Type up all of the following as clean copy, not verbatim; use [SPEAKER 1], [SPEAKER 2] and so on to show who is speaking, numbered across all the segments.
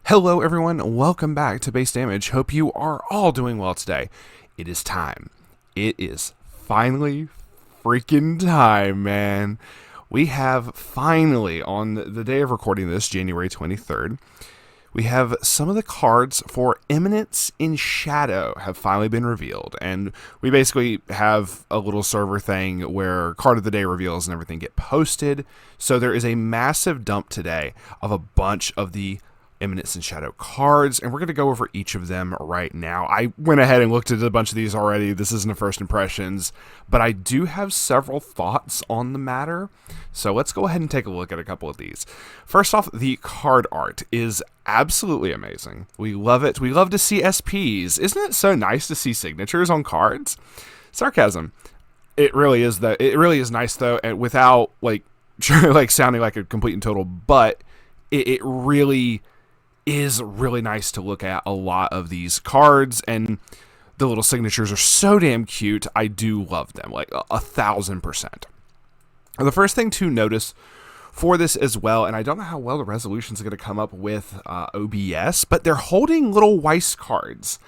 [SPEAKER 1] Hello everyone, welcome back to Base Damage. Hope you are all doing well today. It is time. It is finally freaking time, man. We have finally, on the day of recording this, January 23rd, we have some of the cards for Eminence in Shadow have finally been revealed. And we basically have a little server thing where card of the day reveals and everything get posted. So there is a massive dump today of a bunch of the Eminence and Shadow cards, and we're going to go over each of them right now. I went ahead and looked at a bunch of these already. This isn't a first impressions, but I do have several thoughts on the matter. So let's go ahead and take a look at a couple of these. First off, the card art is absolutely amazing. We love it. We love to see SPs. Isn't it so nice to see signatures on cards? Sarcasm. It really is though. It really is nice though, and without like sounding like a complete and total, but it really is really nice to look at a lot of these cards, and the little signatures are so damn cute. I do love them, like 1,000%. The first thing to notice for this as well, and I don't know how well the resolution is going to come up with OBS, but they're holding little Weiss cards,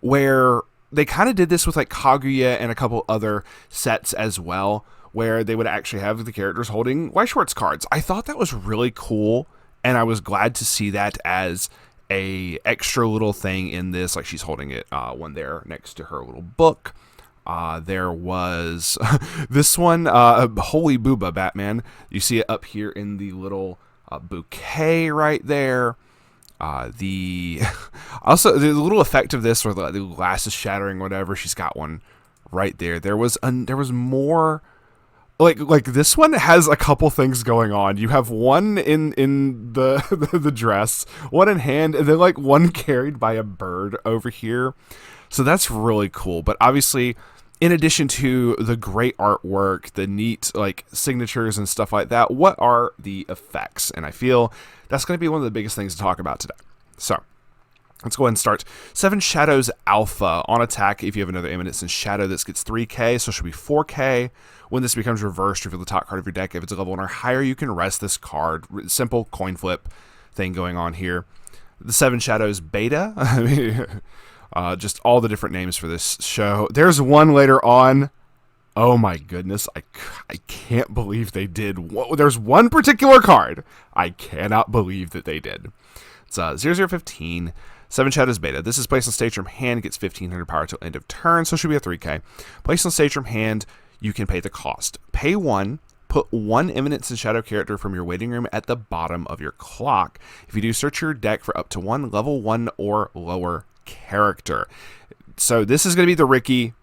[SPEAKER 1] where they kind of did this with like Kaguya and a couple other sets as well, where they would actually have the characters holding Weiss Schwarz cards. I thought that was really cool. And I was glad to see that as a extra little thing in this. Like she's holding it one there next to her little book. There was this one, Holy Booba Batman. You see it up here in the little bouquet right there. Also the little effect of this, where the glass is shattering, whatever. She's got one right there. There was more. Like this one has a couple things going on. You have one in the the dress, one in hand, and then like one carried by a bird over here. So that's really cool. But obviously, in addition to the great artwork, the neat like signatures and stuff like that, what are the effects? And I feel that's going to be one of the biggest things to talk about today. So let's go ahead and start. 7 Shadows Alpha. On attack, if you have another Eminence in Shadow, this gets 3k, so it should be 4k. When this becomes reversed, reveal the top card of your deck. If it's a level 1 or higher, you can rest this card. Simple coin flip thing going on here. The 7 Shadows Beta. Just all the different names for this show. There's one later on. Oh my goodness. I can't believe they did. There's one particular card I cannot believe that they did. It's 0015. 7 Shadows Beta. This is placed on stage from hand, gets 1500 power till end of turn, so it should be a 3k. Placed on stage from hand, you can pay the cost. Pay 1, put 1 Eminence and Shadow character from your waiting room at the bottom of your clock. If you do, search your deck for up to 1 level 1 or lower character. So this is going to be the Ricky,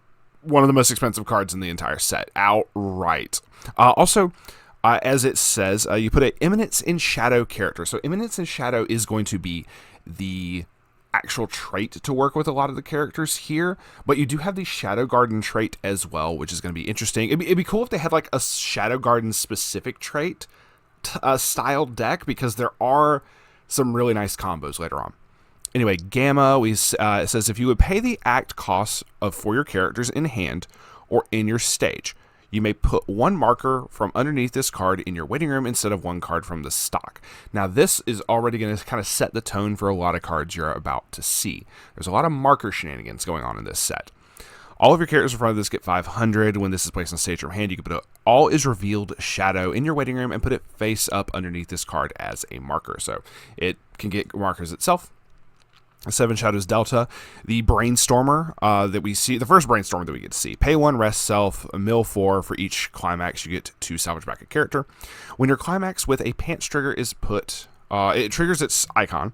[SPEAKER 1] one of the most expensive cards in the entire set, outright. Also, as it says, you put an Eminence in Shadow character. So Eminence in Shadow is going to be the actual trait to work with a lot of the characters here, but you do have the Shadow Garden trait as well, which is going to be interesting. It'd be cool if they had like a Shadow Garden specific trait style deck, because there are some really nice combos later on. Anyway, Gamma, it says if you would pay the act costs for your characters in hand or in your stage, you may put 1 marker from underneath this card in your waiting room instead of 1 card from the stock. Now, this is already going to kind of set the tone for a lot of cards you're about to see. There's a lot of marker shenanigans going on in this set. All of your characters in front of this get 500. When this is placed on stage from hand, you can put All is Revealed Shadow in your waiting room and put it face up underneath this card as a marker. So it can get markers itself. 7 Shadows Delta, the Brainstormer that we see, the first Brainstormer that we get to see. Pay 1, rest self, mill 4 for each climax. You get to salvage back a character. When your climax with a pants trigger is put, it triggers its icon.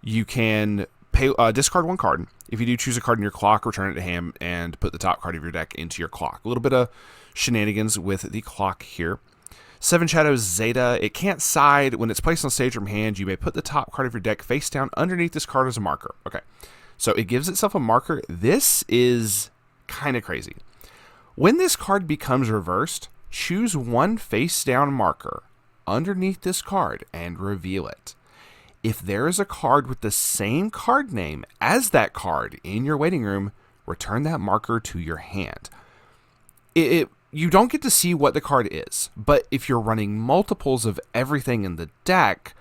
[SPEAKER 1] You can discard 1 card. If you do, choose a card in your clock, return it to hand, and put the top card of your deck into your clock. A little bit of shenanigans with the clock here. 7 Shadows Zeta. It can't side. When it's placed on stage from hand, you may put the top card of your deck face down underneath this card as a marker. Okay, so it gives itself a marker. This is kind of crazy. When this card becomes reversed, choose 1 face down marker underneath this card and reveal it. If there is a card with the same card name as that card in your waiting room, return that marker to your hand. You don't get to see what the card is, but if you're running multiples of everything in the deck,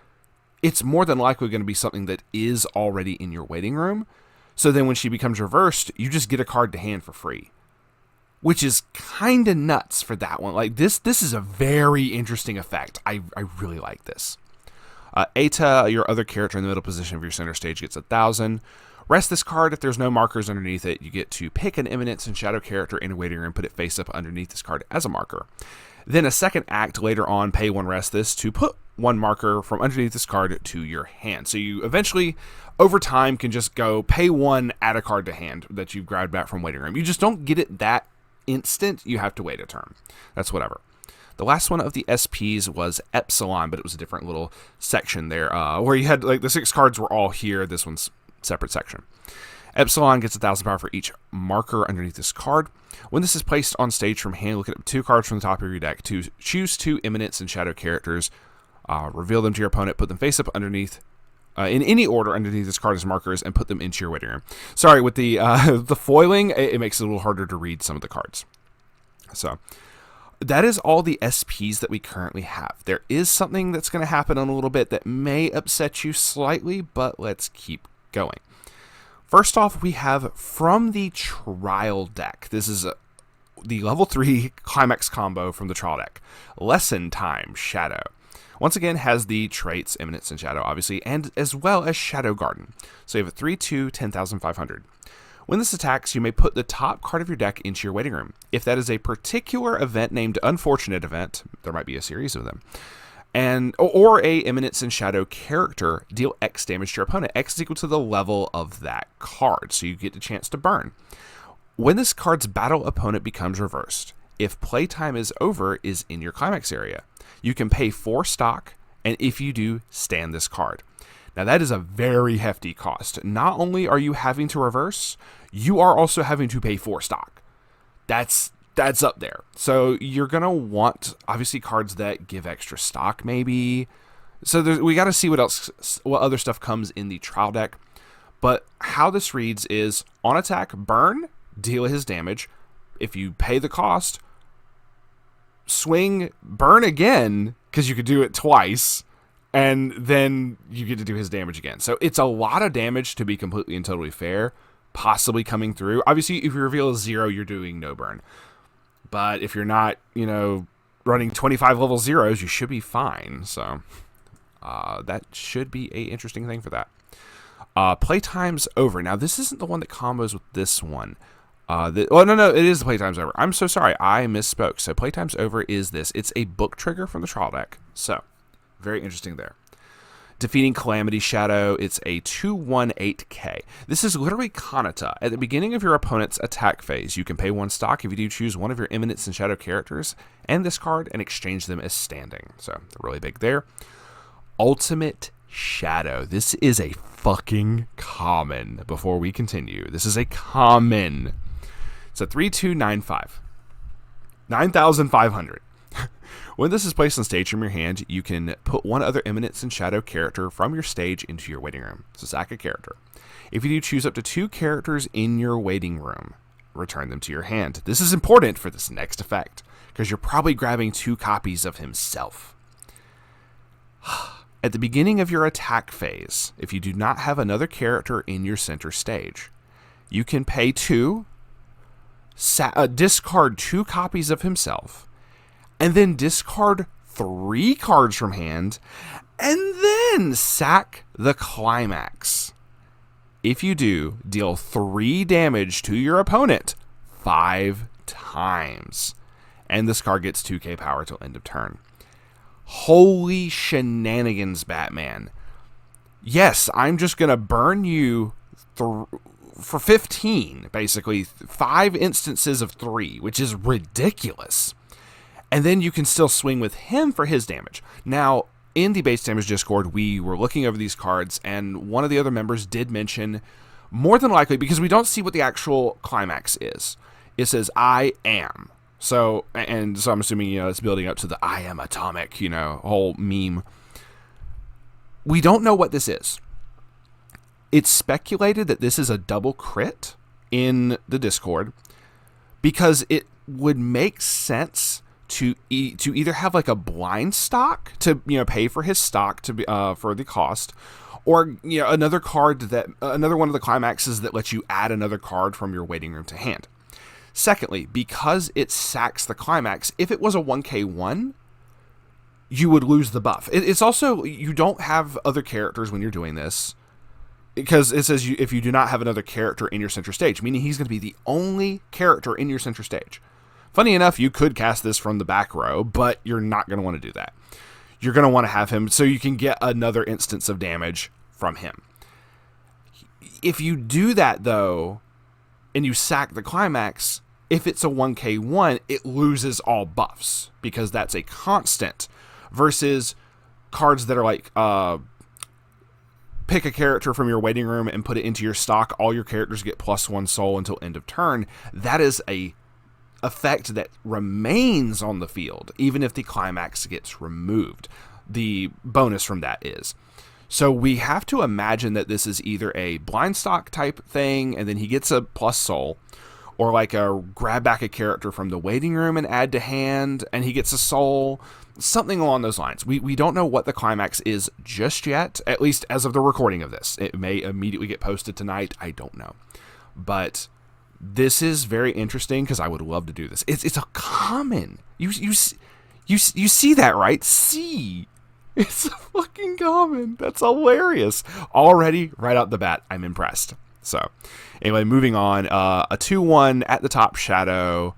[SPEAKER 1] it's more than likely going to be something that is already in your waiting room. So then when she becomes reversed, you just get a card to hand for free, which is kind of nuts for that one. Like this is a very interesting effect. I really like this. Eta, your other character in the middle position of your center stage, gets 1,000. Rest this card. If there's no markers underneath it, you get to pick an Eminence and Shadow character in a waiting room, put it face up underneath this card as a marker. Then a second act later on, pay 1 rest this to put 1 marker from underneath this card to your hand. So you eventually, over time, can just go pay 1, add a card to hand that you've grabbed back from waiting room. You just don't get it that instant. You have to wait a turn. That's whatever. The last one of the SPs was Epsilon, but it was a different little section there where you had like the 6 cards were all here. This one's separate section. Epsilon gets 1,000 power for each marker underneath this card. When this is placed on stage from hand, look at 2 cards from the top of your deck. Choose 2 Eminence and Shadow characters, reveal them to your opponent, put them face up underneath, in any order underneath this card as markers, and put them into your waiting room. Sorry, with the the foiling, it makes it a little harder to read some of the cards. So that is all the SPs that we currently have. There is something that's going to happen in a little bit that may upset you slightly, but let's keep going. First off, we have from the trial deck. This is the level 3 climax combo from the trial deck. Lesson Time Shadow. Once again, has the traits Eminence and Shadow, obviously, and as well as Shadow Garden. So you have a 3/2, 10,500. When this attacks, you may put the top card of your deck into your waiting room. If that is a particular event named Unfortunate Event, there might be a series of them, or a Eminence and Shadow character, deal X damage to your opponent. X is equal to the level of that card, so you get a chance to burn. When this card's battle opponent becomes reversed, if playtime is over, is in your climax area. You can pay 4 stock, and if you do, stand this card. Now that is a very hefty cost. Not only are you having to reverse, you are also having to pay 4 stock. That's up there. So you're going to want, obviously, cards that give extra stock, maybe. So we got to see what other stuff comes in the trial deck. But how this reads is, on attack, burn, deal his damage. If you pay the cost, swing, burn again, because you could do it twice, and then you get to do his damage again. So it's a lot of damage, to be completely and totally fair, possibly coming through. Obviously, if you reveal a 0, you're doing no burn. But if you're not, running 25 level 0s, you should be fine. So that should be a interesting thing for that. Playtime's over. Now, this isn't the one that combos with this one. No, it is the Playtime's over. I'm so sorry, I misspoke. So Playtime's over is this. It's a book trigger from the trial deck. So very interesting there. Defeating Calamity Shadow, it's a 2/1/8K. This is literally Kanata. At the beginning of your opponent's attack phase, you can pay 1 stock. If you do, choose one of your Eminence and Shadow characters and this card and exchange them as standing. So they're really big there. Ultimate Shadow. This is a fucking common. Before we continue, this is a common. It's a 3/2/9/5. 9,500. When this is placed on stage from your hand, you can put 1 other Eminence and Shadow character from your stage into your waiting room. So sack a character. If you do, choose up to 2 characters in your waiting room. Return them to your hand. This is important for this next effect, because you're probably grabbing 2 copies of himself. At the beginning of your attack phase, if you do not have another character in your center stage, you can pay 2, discard 2 copies of himself, and then discard 3 cards from hand, and then sack the climax. If you do, deal 3 damage to your opponent 5 times, and this card gets 2k power till end of turn. Holy shenanigans, Batman. Yes, I'm just going to burn you for 15, basically. 5 instances of 3, which is ridiculous. And then you can still swing with him for his damage. Now, in the base damage Discord, we were looking over these cards, and one of the other members did mention, more than likely, because we don't see what the actual climax is, it says, I am. So I'm assuming, it's building up to the I am atomic, whole meme. We don't know what this is. It's speculated that this is a double crit in the Discord, because it would make sense to either have like a blind stock to pay for his stock to be for the cost, or another card that another one of the climaxes that lets you add another card from your waiting room to hand. Secondly, because it sacks the climax, if it was a 1k1, you would lose the buff. It's also, you don't have other characters when you're doing this, because it says if you do not have another character in your center stage, meaning he's going to be the only character in your center stage. Funny enough, you could cast this from the back row, but you're not going to want to do that. You're going to want to have him so you can get another instance of damage from him. If you do that, though, and you sack the climax, if it's a 1k1, it loses all buffs, because that's a constant, versus cards that are like, pick a character from your waiting room and put it into your stock, all your characters get +1 soul until end of turn. That is a effect that remains on the field, even if the climax gets removed. The bonus from that is. So we have to imagine that this is either a blind stock type thing, and then he gets a +1 soul, or like a grab back a character from the waiting room and add to hand, and he gets a soul. Something along those lines. We don't know what the climax is just yet, at least as of the recording of this. It may immediately get posted tonight. I don't know. But this is very interesting because I would love to do this. It's a common. You see that, right? See. It's a fucking common. That's hilarious. Already, right out the bat, I'm impressed. So, anyway, moving on. A 2/1 at the top shadow.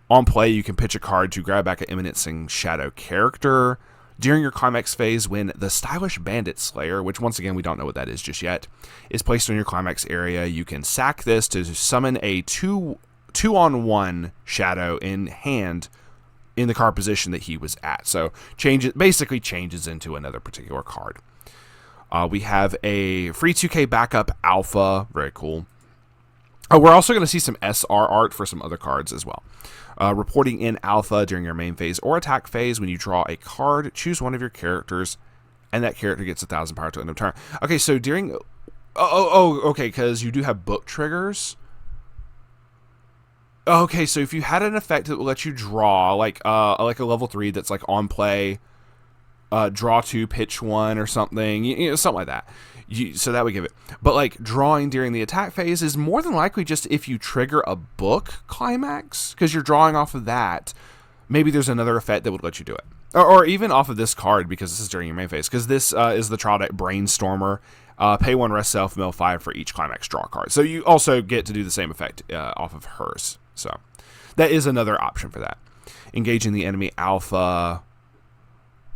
[SPEAKER 1] On play, you can pitch a card to grab back an Eminence and Shadow character. During your climax phase, when the Stylish Bandit Slayer, which once again we don't know what that is just yet, is placed on your climax area, you can sack this to summon a 2/1 Shadow in hand in the card position that he was at. So basically changes into another particular card. We have a free 2K backup alpha. Very cool. We're also going to see some SR art for some other cards as well. Reporting in alpha during your main phase or attack phase. When you draw a card, choose one of your characters, and that character gets 1,000 power to end of turn. Okay, so during... okay, because you do have book triggers. Okay, so if you had an effect that will let you draw, like a level 3 that's like on play, draw 2, pitch 1 or something, something like that. So that would give it. But like drawing during the attack phase is more than likely just if you trigger a book climax, because you're drawing off of that. Maybe there's another effect that would let you do it. Or even off of this card, because this is during your main phase. Because this is the trial deck Brainstormer. Pay 1 rest self, mill 5 for each climax draw card. So you also get to do the same effect off of hers. So that is another option for that. Engaging the enemy alpha.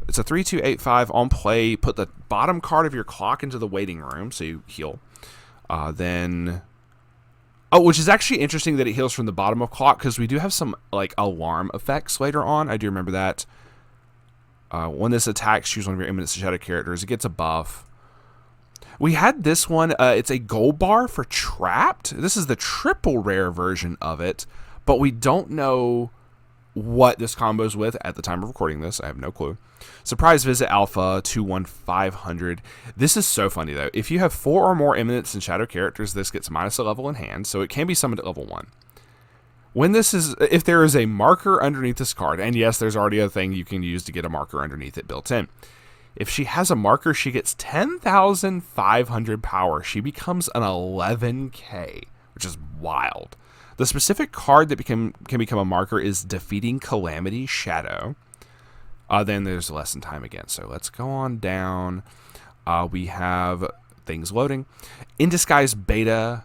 [SPEAKER 1] It's a 3/2/8/5 on play. Put the bottom card of your clock into the waiting room, so you heal. Which is actually interesting that it heals from the bottom of clock, because we do have some like alarm effects later on. I do remember that. When this attacks, choose one of your Eminence Shadow characters. It gets a buff. We had this one. It's a gold bar for Trapped. This is the triple rare version of it, but we don't know what this combo's with at the time of recording this. I have no clue. Surprise Visit Alpha 2/1/500. This is so funny though. If you have 4 or more Eminence and Shadow characters, this gets minus a level in hand, so it can be summoned at level 1. If there is a marker underneath this card, and yes, there's already a thing you can use to get a marker underneath it built in. If she has a marker, she gets 10,500 power. She becomes an 11k, which is wild. The specific card that can become a marker is Defeating Calamity Shadow. Then there's Lesson Time again. So let's go on down. We have things loading. In Disguise Beta.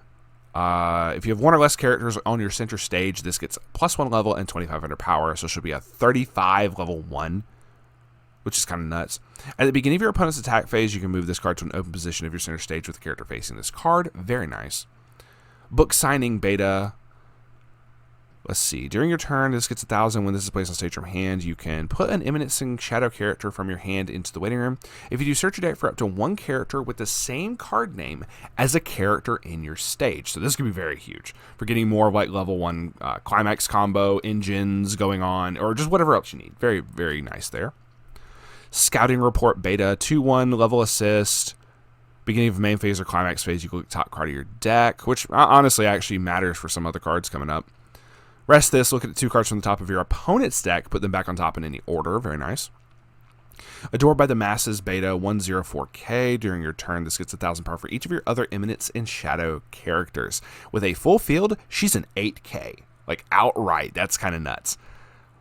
[SPEAKER 1] If you have 1 or less characters on your center stage, this gets +1 level and 2,500 power. So she'll be a 35 level 1, which is kind of nuts. At the beginning of your opponent's attack phase, you can move this card to an open position of your center stage with the character facing this card. Very nice. Book Signing Beta. Let's see. During your turn, this gets 1,000. When this is placed on stage from hand, you can put an Eminence and Shadow character from your hand into the waiting room. If you do, search your deck for up to 1 character with the same card name as a character in your stage. So this could be very huge for getting more of like level 1 climax combo engines going on, or just whatever else you need. Very, very nice there. Scouting Report Beta 2/1 level assist. Beginning of main phase or climax phase, you go top card of your deck, which honestly actually matters for some other cards coming up. Rest this, look at the 2 cards from the top of your opponent's deck, put them back on top in any order. Very nice. Adored by the Masses, beta 104k. During your turn, this gets 1,000 power for each of your other Eminence and Shadow characters. With a full field, she's an 8k. Like, outright. That's kind of nuts.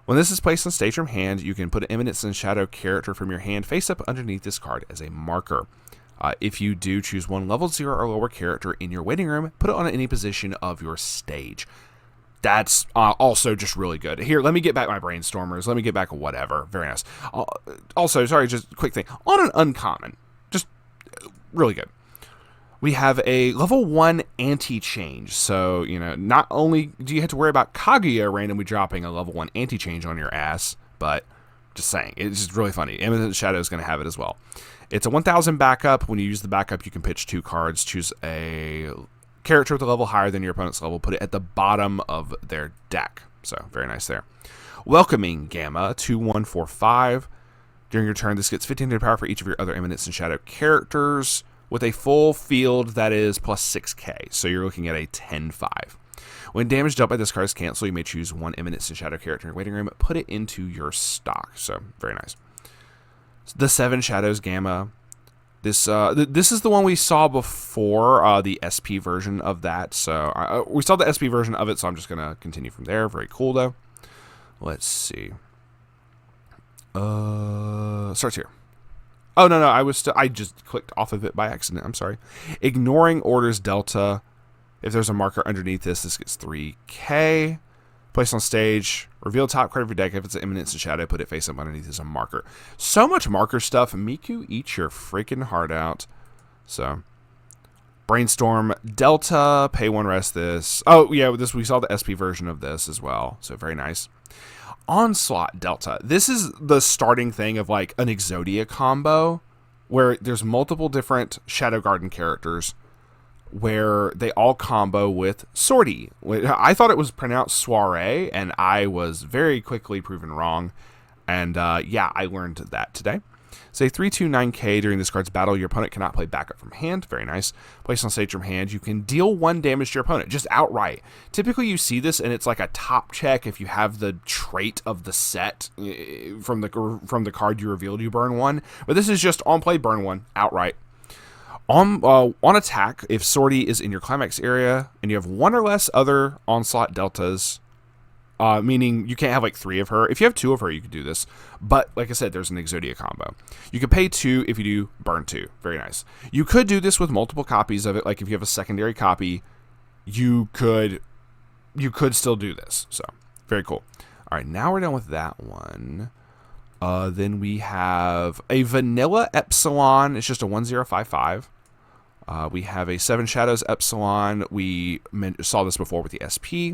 [SPEAKER 1] When this is placed on stage from hand, you can put an Eminence and Shadow character from your hand face up underneath this card as a marker. If you do, choose one level 0 or lower character in your waiting room, put it on any position of your stage. That's also just really good. Here, let me get back my Brainstormers. Let me get back whatever. Very nice. Also, sorry, just a quick thing. On an uncommon, just really good. We have a level 1 anti-change. So, you know, not only do you have to worry about Kaguya randomly dropping a level 1 anti-change on your ass, but just saying, it's just really funny. Eminence Shadow is going to have it as well. It's a 1,000 backup. When you use the backup, you can pitch 2 cards. Choose a character with a level higher than your opponent's level, put it at the bottom of their deck. So, very nice there. Welcoming Gamma 2145. During your turn, this gets 1,500 power for each of your other Eminence and Shadow characters with a full field that is plus 6k. So, you're looking at a 10-5. When damage dealt by this card is canceled, you may choose one Eminence and Shadow character in your waiting room, put it into your stock. So, very nice. The 7 Shadows Gamma. This is the one we saw before, the SP version of that. So we saw the SP version of it, so I'm just going to continue from there. Very cool, though. Let's see. Starts here. Oh, no, I just clicked off of it by accident. I'm sorry. Ignoring orders Delta. If there's a marker underneath this gets 3k. Place on stage, reveal top card of your deck. If it's an Eminence and Shadow, put it face up underneath as a marker. So much marker stuff. Miku, eat your freaking heart out. So, Brainstorm Delta, pay 1, rest this. Oh, yeah, we saw the SP version of this as well. So, very nice. Onslaught Delta. This is the starting thing of like an Exodia combo where there's multiple different Shadow Garden characters where they all combo with Sortie. I thought it was pronounced soiree, and I was very quickly proven wrong. And yeah, I learned that today. Say 3/2/9k. During this card's battle, your opponent cannot play backup from hand. Very nice. Placed on stage from hand, you can deal 1 damage to your opponent, just outright. Typically, you see this, and it's like a top check if you have the trait of the set from the card you revealed. You burn 1, but this is just on play, burn 1 outright. On attack, if Sortie is in your climax area and you have 1 or less other Onslaught Deltas, meaning you can't have like 3 of her. If you have 2 of her, you could do this. But like I said, there's an Exodia combo. You can pay 2 if you do burn 2. Very nice. You could do this with multiple copies of it. Like if you have a secondary copy, you could still do this. So very cool. All right, now we're done with that one. Then we have a Vanilla Epsilon. It's just a 1055. We have a 7 Shadows Epsilon. We saw this before with the SP.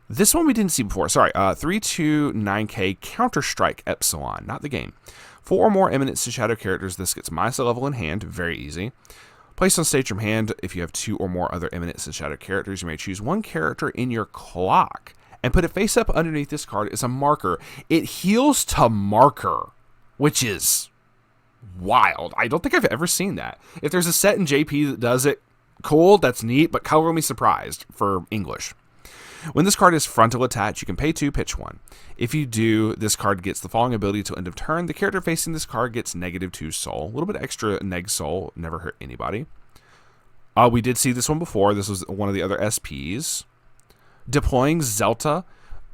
[SPEAKER 1] This one we didn't see before. Sorry. 3/2/9k Counter-Strike Epsilon. Not the game. 4 or more Eminence and Shadow characters. This gets minus a level in hand. Very easy. Placed on stage from hand. If you have 2 or more other Eminence and Shadow characters, you may choose one character in your clock and put it face up underneath this card as a marker. It heals to marker, which is wild. I don't think I've ever seen that. If there's a set in JP that does it, cool, that's neat, but color me surprised for English. When this card is frontal attached, you can pay 2, pitch 1. If you do, this card gets the following ability till end of turn. The character facing this card gets -2 soul. A little bit extra neg soul, never hurt anybody. We did see this one before. This was one of the other SPs. Deploying Zeta.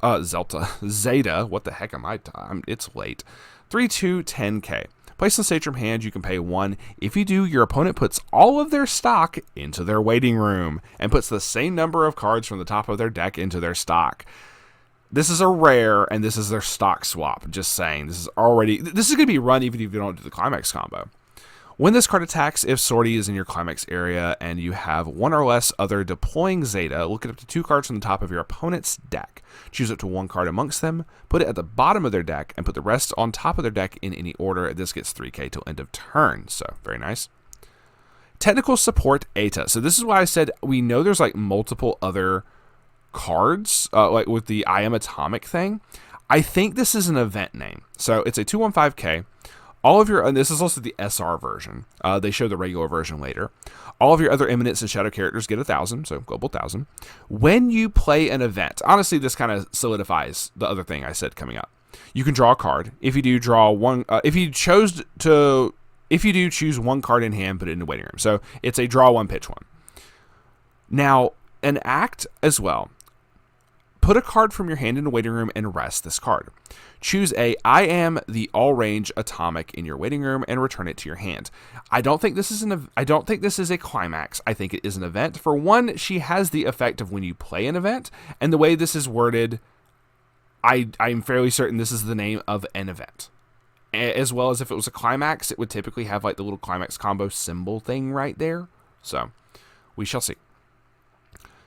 [SPEAKER 1] What the heck am I? It's late. 3/2/10k. Place on stage from hand, you can pay 1. If you do, your opponent puts all of their stock into their waiting room and puts the same number of cards from the top of their deck into their stock. This is a rare, and this is their stock swap. Just saying, this is going to be run even if you don't do the climax combo. When this card attacks, if Sortie is in your climax area and you have 1 or less other deploying Zeta, look at up to 2 cards from the top of your opponent's deck. Choose up to 1 card amongst them, put it at the bottom of their deck, and put the rest on top of their deck in any order. This gets 3k till end of turn, so very nice. Technical support Eta. So this is why I said we know there's like multiple other cards, like with the I Am Atomic thing. I think this is an event name. So it's a 215k. All of your, and this is also the SR version. They show the regular version later. All of your other Eminence and Shadow characters get 1,000, so global 1,000. When you play an event, honestly, this kind of solidifies the other thing I said coming up. You can draw a card. If you do draw one, if you do choose one card in hand, put it in the waiting room. So it's a draw one, pitch one. Now, an act as well. Put a card from your hand in the waiting room and rest this card. Choose a I am the all range atomic in your waiting room and return it to your hand. I don't think this is a climax. I think it is an event. For one, she has the effect of when you play an event, and the way this is worded, I'm fairly certain this is the name of an event. As well as if it was a climax, it would typically have like the little climax combo symbol thing right there. So we shall see.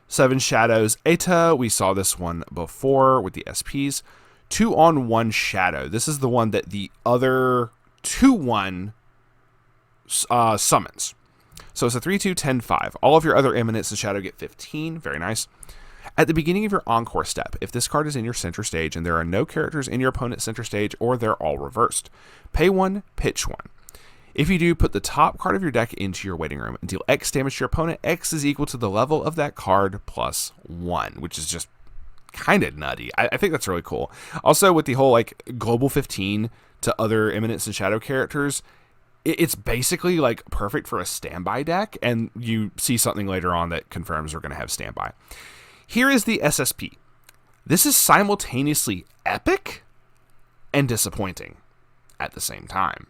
[SPEAKER 1] 7 Shadows Eta. We saw this one before with the SPs. 2-on-1 Shadow. This is the one that the other 2-1 summons. So it's a 3-2, 10-5. All of your other Eminence and Shadow get 15. Very nice. At the beginning of your Encore step, if this card is in your center stage and there are no characters in your opponent's center stage or they're all reversed, pay 1, pitch 1. If you do, put the top card of your deck into your waiting room and deal X damage to your opponent. X is equal to the level of that card plus 1, which is just kind of nutty. I think that's really cool. Also, with the whole like global 15 to other Eminence and Shadow characters, it's basically like perfect for a standby deck, and you see something later on that confirms we're going to have standby. Here is the SSP. This is simultaneously epic and disappointing at the same time.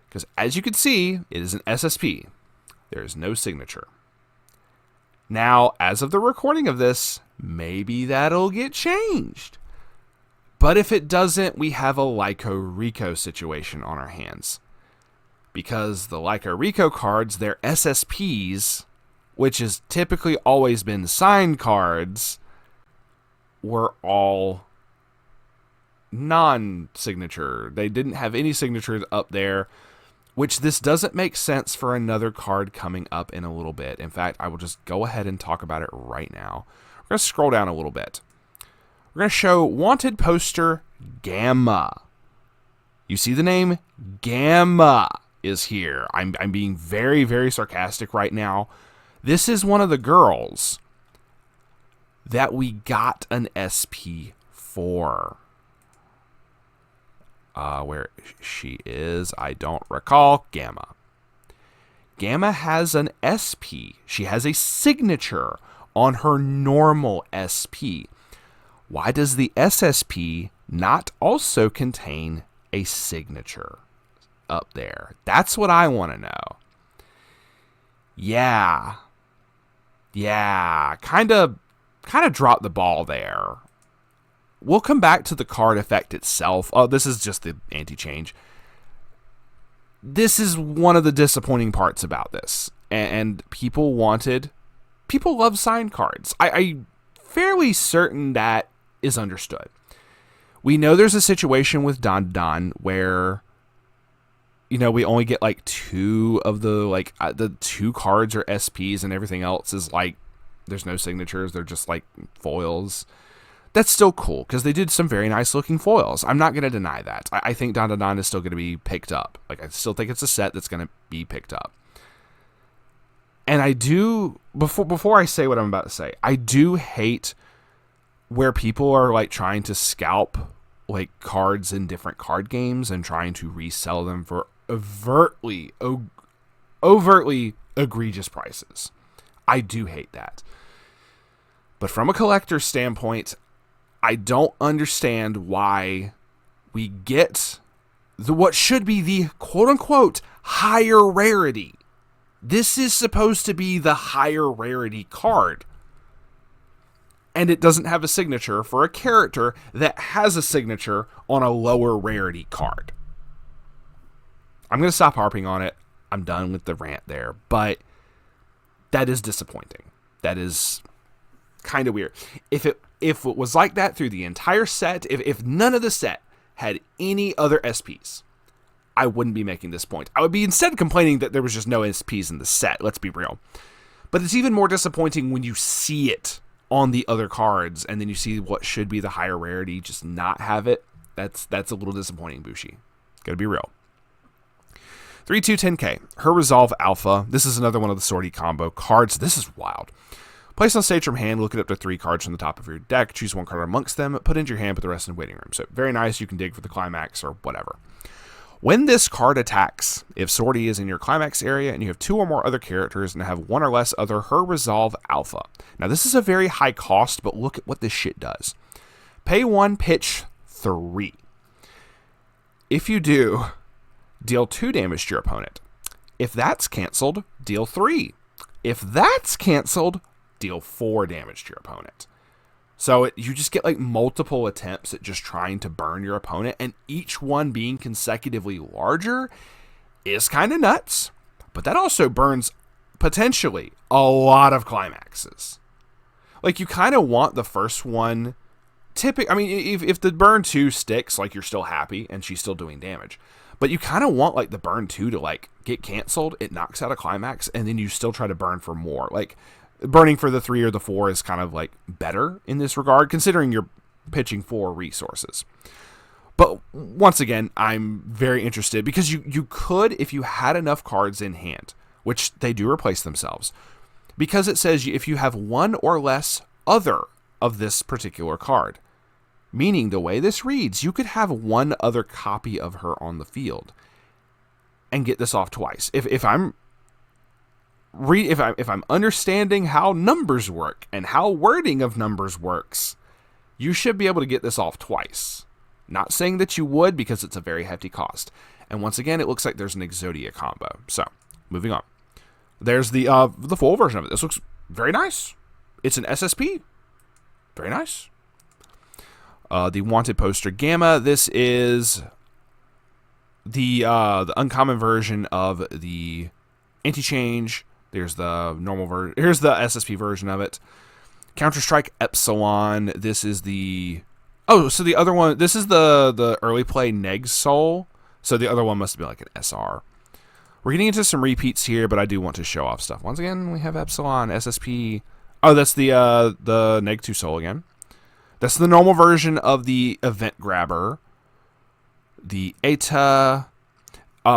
[SPEAKER 1] Because as you can see, it is an SSP. There is no signature. Now, as of the recording of this, maybe that'll get changed. But if it doesn't, we have a Lyco Rico situation on our hands. Because the Lyco Rico cards, they're SSPs, which has typically always been signed cards, were all non-signature. They didn't have any signatures up there, which this doesn't make sense for another card coming up in a little bit. In fact, I will just go ahead and talk about it right now. We're going to scroll down a little bit. We're going to show Wanted Poster Gamma. You see the name? Gamma is here. I'm being very, very sarcastic right now. This is one of the girls that we got an SP for. Where she is, I don't recall. Gamma. Gamma has an SP. She has a signature on her normal SP. Why does the SSP not also contain a signature up there? That's what I want to know. Yeah, kind of dropped the ball there. We'll come back to the card effect itself. Oh, this is just the anti-change. This is one of the disappointing parts about this. And people love signed cards. I'm fairly certain that is understood. We know there's a situation with Don where, we only get like 2 of the 2 cards are SPs and everything else is like, there's no signatures. They're just like foils. That's still cool because they did some very nice looking foils. I'm not going to deny that. I think Don is still going to be picked up. Like, I still think it's a set that's going to be picked up. And I do, before I say what I'm about to say, I do hate where people are like trying to scalp like cards in different card games and trying to resell them for overtly egregious prices. I do hate that. But from a collector's standpoint, I don't understand why we get what should be the quote-unquote higher rarity. This is supposed to be the higher rarity card. And it doesn't have a signature for a character that has a signature on a lower rarity card. I'm going to stop harping on it. I'm done with the rant there. But that is disappointing. That is kind of weird. If it was like that through the entire set, if none of the set had any other SPs, I wouldn't be making this point. I would be instead complaining that there was just no SPs in the set. Let's be real. But it's even more disappointing when you see it on the other cards and then you see what should be the higher rarity just not have it. That's a little disappointing, Bushi. Gotta be real. 3/2 10k. Her Resolve Alpha. This is another one of the sortie combo cards. This is wild. Place on stage from hand, look at up to 3 cards from the top of your deck, choose 1 card amongst them, put into your hand, put the rest in the waiting room. So very nice, you can dig for the climax or whatever. When this card attacks, if sortie is in your climax area and you have 2 or more other characters and have 1 or less other Her Resolve Alpha. Now this is a very high cost, but look at what this shit does. Pay 1, pitch 3. If you do, deal 2 damage to your opponent. If that's canceled, deal 3. If that's canceled, deal 4 damage to your opponent. So you just get like multiple attempts at just trying to burn your opponent, and each one being consecutively larger is kind of nuts. But that also burns potentially a lot of climaxes. Like you kind of want the first one. I mean, if the burn 2 sticks, like you're still happy and she's still doing damage. But you kind of want like the burn 2 to like get canceled. It knocks out a climax, and then you still try to burn for more. Like burning for the 3 or the 4 is kind of like better in this regard, considering you're pitching 4 resources. But once again, I'm very interested because you could, if you had enough cards in hand, which they do replace themselves, because it says if you have 1 or less other of this particular card, meaning the way this reads, you could have 1 other copy of her on the field and get this off twice. If I'm understanding how numbers work and how wording of numbers works, you should be able to get this off twice. Not saying that you would, because it's a very hefty cost. And once again, it looks like there's an Exodia combo. So, moving on. There's the full version of it. This looks very nice. It's an SSP. Very nice. The Wanted Poster Gamma. This is the uncommon version of the anti-change. There's the normal version. Here's the SSP version of it. Counter-Strike Epsilon. This is the... Oh, so the other one... This is the early play Neg Soul. So the other one must be like an SR. We're getting into some repeats here, but I do want to show off stuff. Once again, we have Epsilon, SSP... Oh, that's the Neg 2 Soul again. That's the normal version of the Event Grabber. The ETA...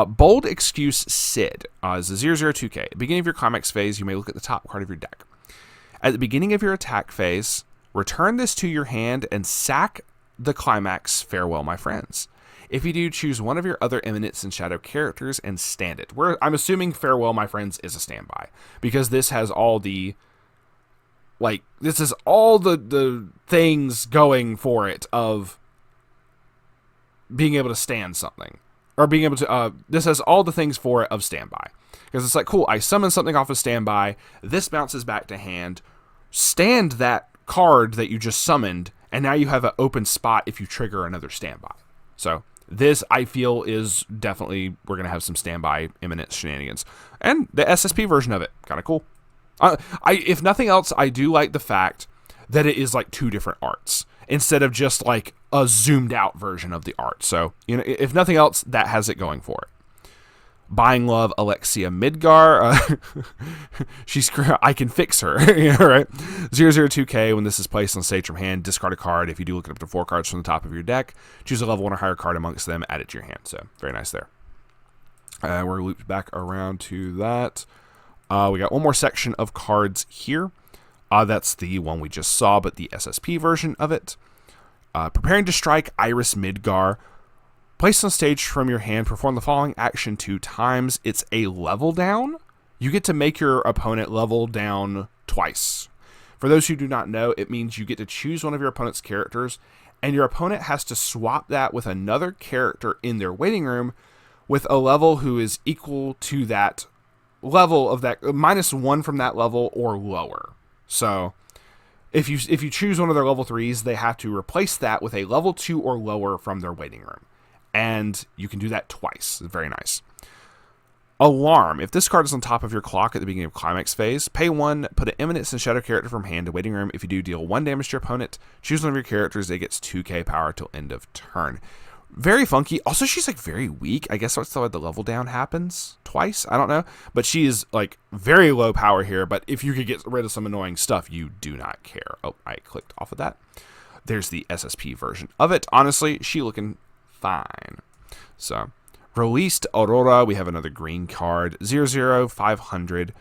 [SPEAKER 1] Bold Excuse Sid is a 002k. At the beginning of your climax phase, you may look at the top card of your deck. At the beginning of your attack phase, return this to your hand and sack the climax Farewell, My Friends. If you do, choose one of your other Eminence and Shadow characters and stand it. I'm assuming Farewell, My Friends is a standby, because this has all the... Like, this is all the things going for it of being able to stand something. Or being able to, this has all the things for it of standby. Because it's like, cool, I summon something off of standby, this bounces back to hand, stand that card that you just summoned, and now you have an open spot if you trigger another standby. So, this, I feel, is definitely, we're going to have some standby Eminence shenanigans. And the SSP version of it, kind of cool. If nothing else, I do like the fact that it is like 2 different arts instead of just like a zoomed out version of the art. So, you know, if nothing else, that has it going for it. Buying Love Alexia Midgar. I can fix her. You know, right? 002k. When this is placed on stage from hand, discard a card. If you do, look it up to 4 cards from the top of your deck. Choose a level 1 or higher card amongst them. Add it to your hand. So, very nice there. We're looped back around to that. We got one more section of cards here. That's the one we just saw, but the SSP version of it. Preparing to strike Iris Midgar. Place on stage from your hand, perform the following action 2 times. It's a level down. You get to make your opponent level down twice. For those who do not know, it means you get to choose one of your opponent's characters, and your opponent has to swap that with another character in their waiting room with a level who is equal to that level of that, -1 from that level or lower. So if you choose one of their level 3s, they have to replace that with a level 2 or lower from their waiting room. And you can do that twice. Very nice. Alarm. If this card is on top of your clock at the beginning of climax phase, pay 1, put an Eminence and Shadow character from hand to waiting room. If you do, deal 1 damage to your opponent. Choose one of your characters. It gets 2k power till end of turn. Very funky. Also, she's like very weak. I guess that's why the level down happens twice. I don't know. But she is like very low power here. But if you could get rid of some annoying stuff, you do not care. Oh, I clicked off of that. There's the SSP version of it. Honestly, she looking fine. So, Released Aurora, we have another green card. 00500.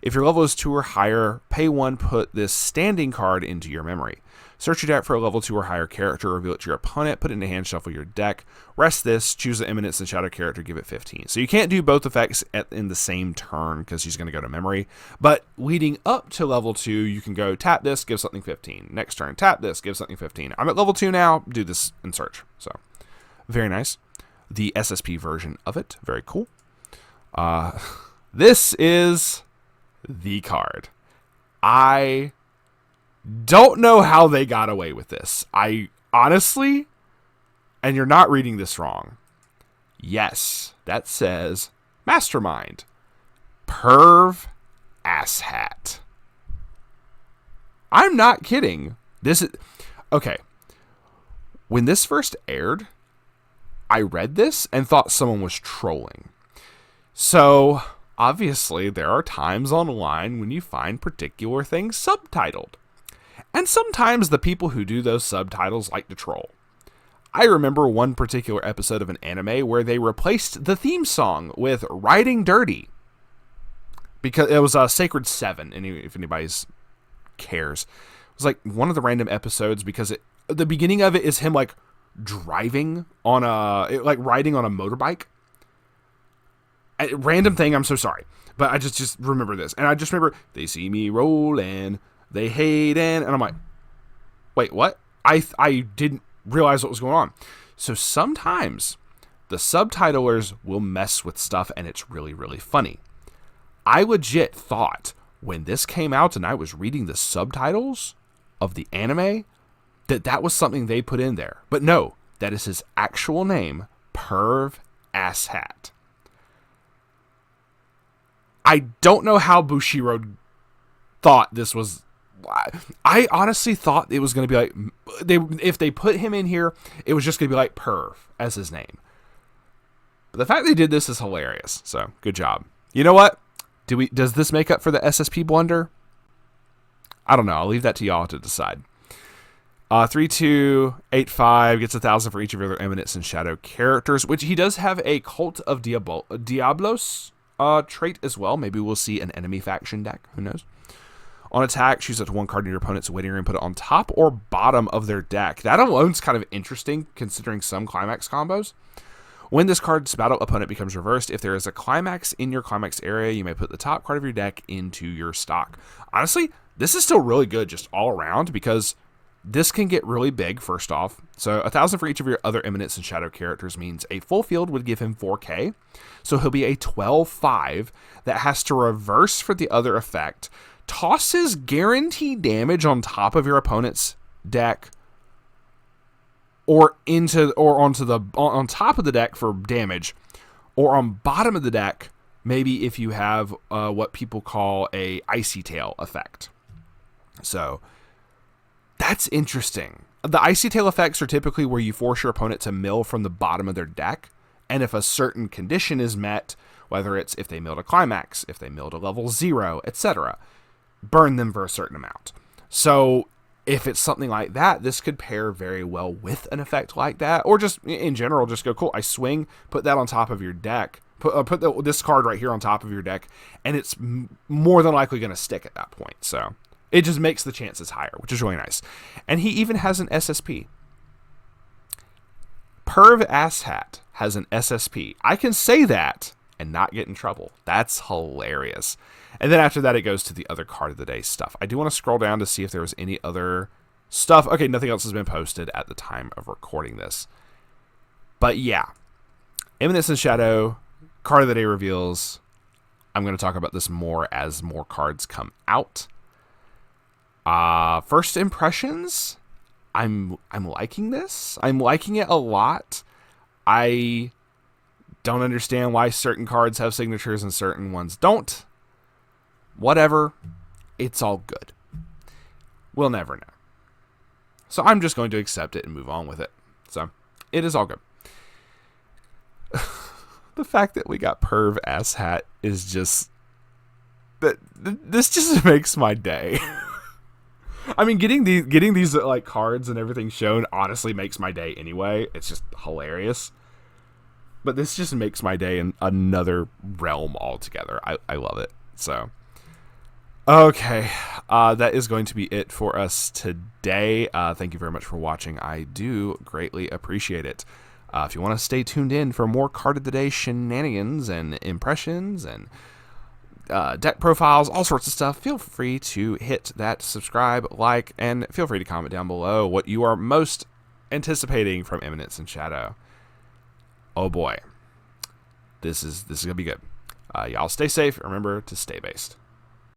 [SPEAKER 1] If your level is 2 or higher, pay 1, put this standing card into your memory. Search your deck for a level 2 or higher character, reveal it to your opponent, put it in a hand, shuffle your deck, rest this, choose the Eminence and Shadow character, give it 15. So you can't do both effects in the same turn because she's going to go to memory. But leading up to level 2, you can go tap this, give something 15. Next turn, tap this, give something 15. I'm at level 2 now, do this and search. So very nice. The SSP version of it, very cool. This is the card. I don't know how they got away with this. I honestly, and you're not reading this wrong. Yes, that says Mastermind. Perv asshat. I'm not kidding. This is okay. When this first aired, I read this and thought someone was trolling. So, obviously, there are times online when you find particular things subtitled. And sometimes the people who do those subtitles like to troll. I remember one particular episode of an anime where they replaced the theme song with Riding Dirty. Because it was Sacred 7, if anybody cares. It was like one of the random episodes because the beginning of it is him like driving on riding on a motorbike. A random thing, I'm so sorry. But I just remember this. And I just remember, they see me rolling, they hate and I'm like, wait, what? I didn't realize what was going on. So sometimes the subtitlers will mess with stuff and it's really, really funny. I legit thought when this came out and I was reading the subtitles of the anime that was something they put in there. But no, that is his actual name, Perv Asshat. I don't know how Bushiroad thought this was. I honestly thought it was going to be like, if they put him in here, it was just going to be like Perv as his name. But the fact they did this is hilarious. So good job. You know what? Does this make up for the SSP blunder? I don't know. I'll leave that to y'all to decide. 3285 gets 1,000 for each of your other Eminence and Shadow characters, which he does have a Cult of Diablos trait as well. Maybe we'll see an enemy faction deck. Who knows? On attack, choose up to 1 card in your opponent's waiting room, put it on top or bottom of their deck. That alone's kind of interesting, considering some climax combos. When this card's battle opponent becomes reversed, if there is a climax in your climax area, you may put the top card of your deck into your stock. Honestly, this is still really good just all around because this can get really big, first off. So 1,000 for each of your other Eminence and Shadow characters means a full field would give him 4k. So he'll be a 12-5 that has to reverse for the other effect. Tosses guaranteed damage on top of your opponent's deck or on top of the deck for damage, or on bottom of the deck, maybe if you have what people call a Icy Tail effect. So that's interesting. The Icy Tail effects are typically where you force your opponent to mill from the bottom of their deck, and if a certain condition is met, whether it's if they milled a climax, if they milled a level 0, etc., burn them for a certain amount. So if it's something like that, this could pair very well with an effect like that, or just in general, just go, cool, I swing, put that on top of your deck, put this card right here on top of your deck, and it's more than likely going to stick at that point. So it just makes the chances higher, which is really nice. And he even has an SSP. Perv Asshat has an SSP. I can say that and not get in trouble. That's hilarious. And then after that, it goes to the other card of the day stuff. I do want to scroll down to see if there was any other stuff. Okay, nothing else has been posted at the time of recording this. But yeah, Eminence and Shadow, card of the day reveals. I'm going to talk about this more as more cards come out. First impressions, I'm liking this. I'm liking it a lot. I don't understand why certain cards have signatures and certain ones don't. Whatever. It's all good. We'll never know. So I'm just going to accept it and move on with it. So it is all good. The fact that we got Perv Asshat is just... This just makes my day. I mean, getting these like cards and everything shown honestly makes my day anyway. It's just hilarious. But this just makes my day in another realm altogether. I love it. So, okay, that is going to be it for us today. Thank you very much for watching. I do greatly appreciate it. If you want to stay tuned in for more Card of the Day shenanigans and impressions and deck profiles, all sorts of stuff, feel free to hit that subscribe, like, and feel free to comment down below what you are most anticipating from Eminence and Shadow. Oh boy, this is gonna be good. Y'all stay safe. Remember to stay based.